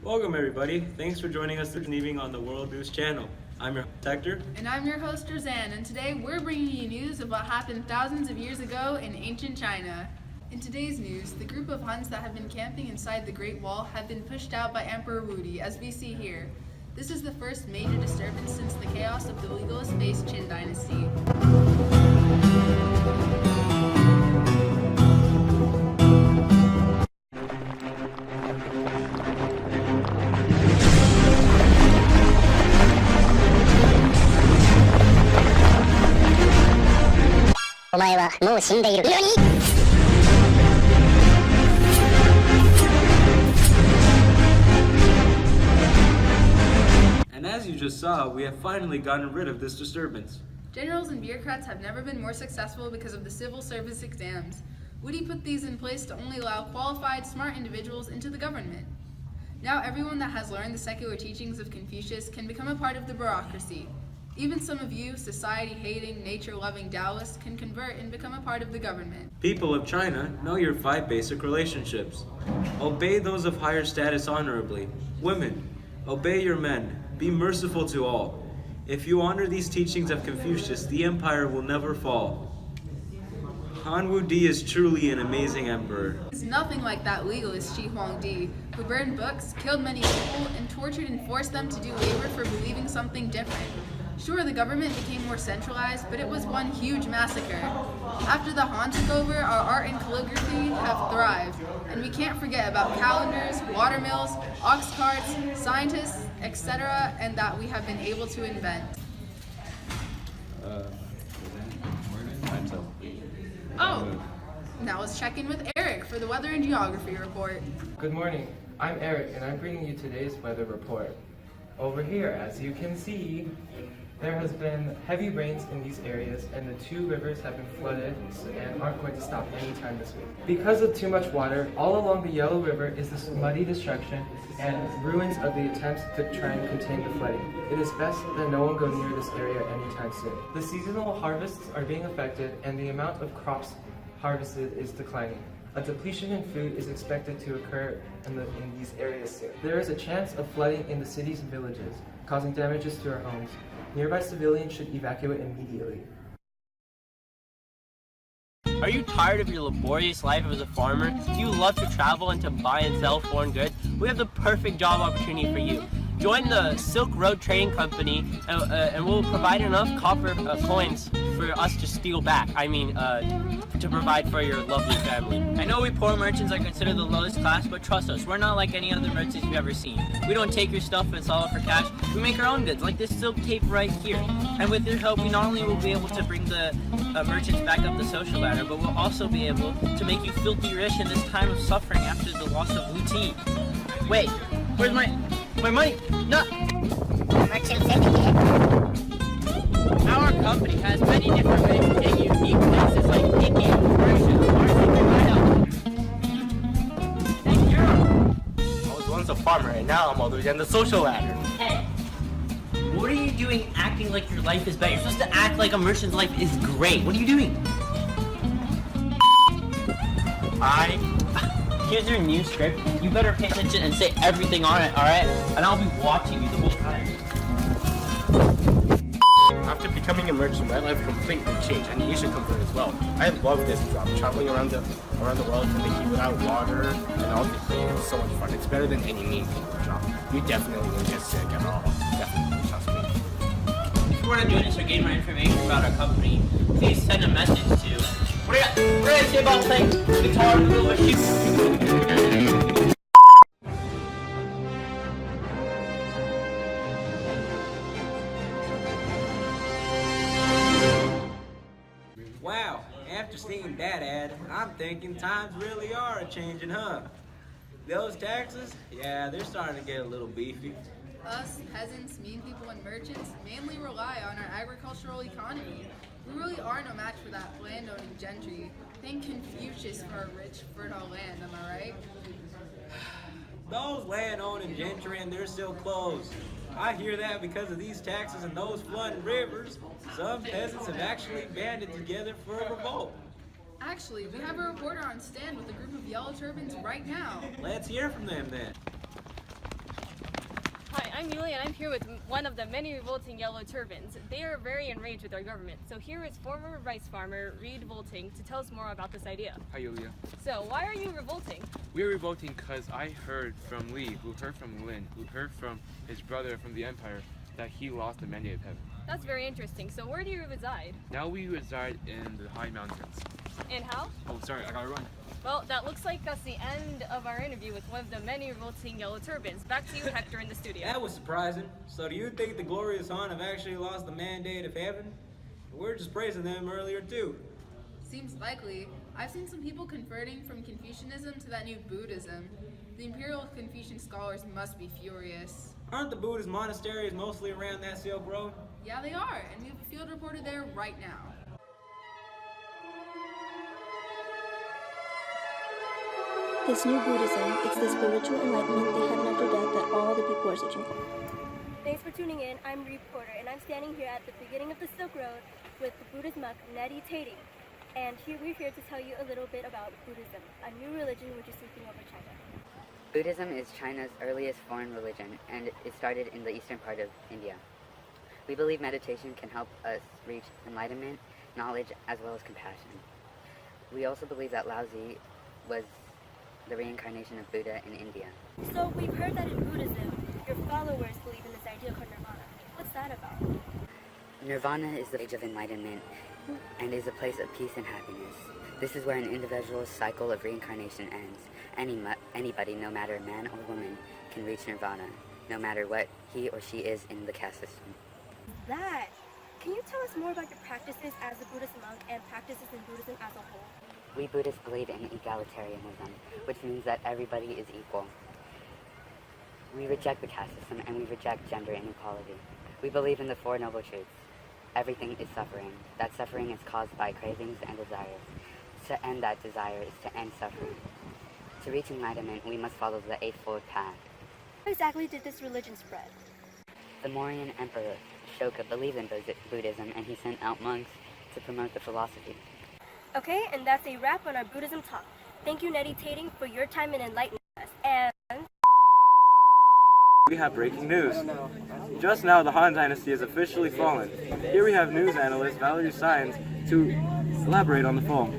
Welcome everybody. Thanks for joining us this evening on the World News Channel. I'm your host, Hector. And I'm your host, Roseanne, and today we're bringing you news of what happened thousands of years ago in ancient China. In today's news, the group of Huns that have been camping inside the Great Wall have been pushed out by Emperor Wudi, as we see here. This is the first major disturbance since the chaos of the legalist-based Qin dynasty. お前はもう死んでいる。何？ And as you just saw, we have finally gotten rid of this disturbance. Generals and bureaucrats have never been more successful because of the civil service exams. Wudi put these in place to only allow qualified, smart individuals into the government. Now everyone that has learned the secular teachings of Confucius can become a part of the bureaucracy. Even some of you, society-hating, nature-loving Taoists, can convert and become a part of the government. People of China, know your 5 basic relationships. Obey those of higher status honorably. Women, obey your men. Be merciful to all. If you honor these teachings of Confucius, the empire will never fall. Han Wudi is truly an amazing emperor. He's nothing like that legalist Shi Huangdi, who burned books, killed many people, and tortured and forced them to do labor for believing something different. Sure, the government became more centralized, but it was one huge massacre. After the Han took over, our art and calligraphy have thrived, and we can't forget about calendars, water mills, ox carts, scientists, etc., and that we have been able to invent. Oh, now let's check in with Eric for the weather and geography report. Good morning, I'm Eric, and I'm bringing you today's weather report. Over here, as you can see, there has been heavy rains in these areas, and the 2 rivers have been flooded and aren't going to stop anytime this week. Because of too much water, all along the Yellow River is this muddy destruction and ruins of the attempts to try and contain the flooding. It is best that no one go near this area anytime soon. The seasonal harvests are being affected, and the amount of crops harvested is declining. A depletion in food is expected to occur in these areas soon. There is a chance of flooding in the cities and villages, causing damages to our homes. Nearby civilians should evacuate immediately. Are you tired of your laborious life as a farmer? Do you love to travel and to buy and sell foreign goods? We have the perfect job opportunity for you. Join the Silk Road Trading Company and we'll provide enough copper coins for us to steal back. To provide for your lovely family. I know we poor merchants are considered the lowest class, but trust us, we're not like any other merchants you've ever seen. We don't take your stuff and sell it for cash. We make our own goods, like this silk tape right here. And with your help, we not only will be able to bring the merchants back up the social ladder, but we'll also be able to make you filthy rich in this time of suffering after the loss of Wuti. Wait, where's my money? No! Merchant syndicate. Our company has many different ways to take you to unique places like India, Persia, Arctic, Thank you! I was once a farmer and now I'm all the way down the social ladder. Hey! What are you doing acting like your life is better? You're supposed to act like a merchant's life is great. What are you doing? Here's your new script. You better pay attention and say everything on it, alright? And I'll be watching you the whole time. After becoming a merchant, my life completely changed, and you should convert as well. I love this job, traveling around the world and making without water and all this. It's so much fun. It's better than any mean paper job. You definitely won't get sick at all. Definitely, trust me. If you want to join us or gain more information about our company, please send a message to what do you say about playing guitar with you? Wow, after seeing that ad, I'm thinking times really are changing, huh? Those taxes, yeah, they're starting to get a little beefy. Us, peasants, mean people, and merchants mainly rely on our agricultural economy. We really are no match for that landowning gentry. Thank Confucius for our rich, fertile land, am I right? Those landowning gentry and they're still closed. I hear that because of these taxes and those flooding rivers, some peasants have actually banded together for a revolt. Actually, we have a reporter on stand with a group of yellow turbans right now. Let's hear from them then. I'm Yuli, and I'm here with one of the many revolting yellow turbans. They are very enraged with our government. So here is former rice farmer Reed Volting to tell us more about this idea. Hi, Yulia. So why are you revolting? We're revolting because I heard from Lee, who heard from Lin, who heard from his brother from the Empire, that he lost the mandate of heaven. That's very interesting. So where do you reside? Now we reside in the high mountains. And how? Oh, sorry, I gotta run. Well, that looks like that's the end of our interview with one of the many revolting yellow turbans. Back to you, Hector, in the studio. That was surprising. So do you think the glorious Han have actually lost the mandate of heaven? We're just praising them earlier too. Seems likely. I've seen some people converting from Confucianism to that new Buddhism. The imperial Confucian scholars must be furious. Aren't the Buddhist monasteries mostly around that Silk Road? Yeah, they are, and we have a field reporter there right now. This new Buddhism, it's the spiritual enlightenment, the heaven after death that all the people are searching for. Thanks for tuning in. I'm Reed Porter, and I'm standing here at the beginning of the Silk Road with the Buddhist monk meditating. And we're here to tell you a little bit about Buddhism, a new religion which is sweeping over China. Buddhism is China's earliest foreign religion, and it started in the eastern part of India. We believe meditation can help us reach enlightenment, knowledge, as well as compassion. We also believe that Laozi was the reincarnation of Buddha in India. So we've heard that in Buddhism, your followers believe in this idea called nirvana. What's that about? Nirvana is the age of enlightenment and is a place of peace and happiness. This is where an individual's cycle of reincarnation ends. Anybody, no matter man or woman, can reach nirvana, no matter what he or she is in the caste system. That! Can you tell us more about your practices as a Buddhist monk and practices in Buddhism as a whole? We Buddhists believe in egalitarianism, which means that everybody is equal. We reject the caste system and we reject gender inequality. We believe in the Four Noble Truths. Everything is suffering. That suffering is caused by cravings and desires. To end that desire is to end suffering. To reach enlightenment, we must follow the Eightfold Path. How exactly did this religion spread? The Mauryan Emperor Ashoka believed in Buddhism, and he sent out monks to promote the philosophy. Okay, and that's a wrap on our Buddhism talk. Thank you, Meditating, for your time and enlightening us. And We have breaking news. Just now, the Han Dynasty has officially fallen. Here we have news analyst Valerie Sines to elaborate on the fall.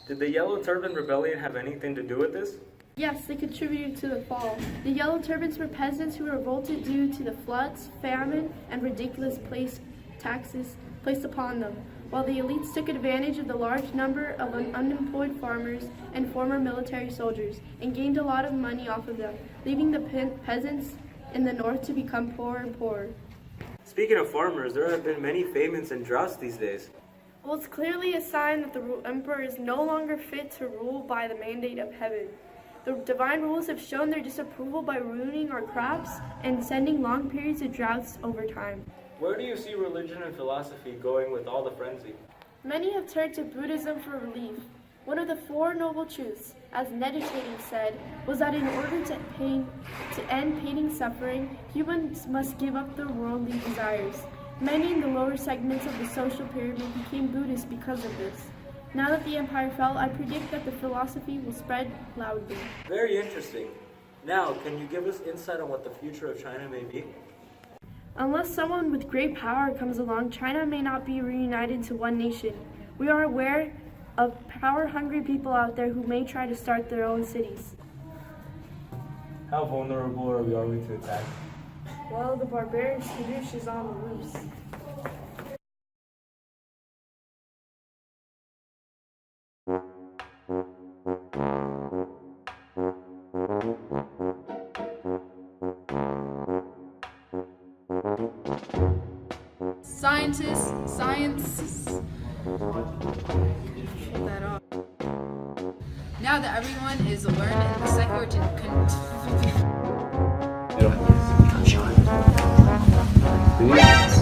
Did the Yellow Turban Rebellion have anything to do with this? Yes, they contributed to the fall. The Yellow Turbans were peasants who revolted due to the floods, famine, and ridiculous taxes placed upon them, while the elites took advantage of the large number of unemployed farmers and former military soldiers and gained a lot of money off of them, leaving the peasants in the north to become poorer and poorer. Speaking of farmers, there have been many famines and droughts these days. Well, it's clearly a sign that the emperor is no longer fit to rule by the mandate of heaven. The divine rules have shown their disapproval by ruining our crops and sending long periods of droughts over time. Where do you see religion and philosophy going with all the frenzy? Many have turned to Buddhism for relief. One of the Four Noble Truths, as Meditating said, was that in order to end pain and suffering, humans must give up their worldly desires. Many in the lower segments of the social pyramid became Buddhists because of this. Now that the empire fell, I predict that the philosophy will spread loudly. Very interesting. Now, can you give us insight on what the future of China may be? Unless someone with great power comes along, China may not be reunited to one nation. We are aware of power-hungry people out there who may try to start their own cities. How vulnerable are we to attack? Well, the barbarian skadoosh is on the loose. Science. Pull that off. Now that everyone is learned in the psychology. You don't have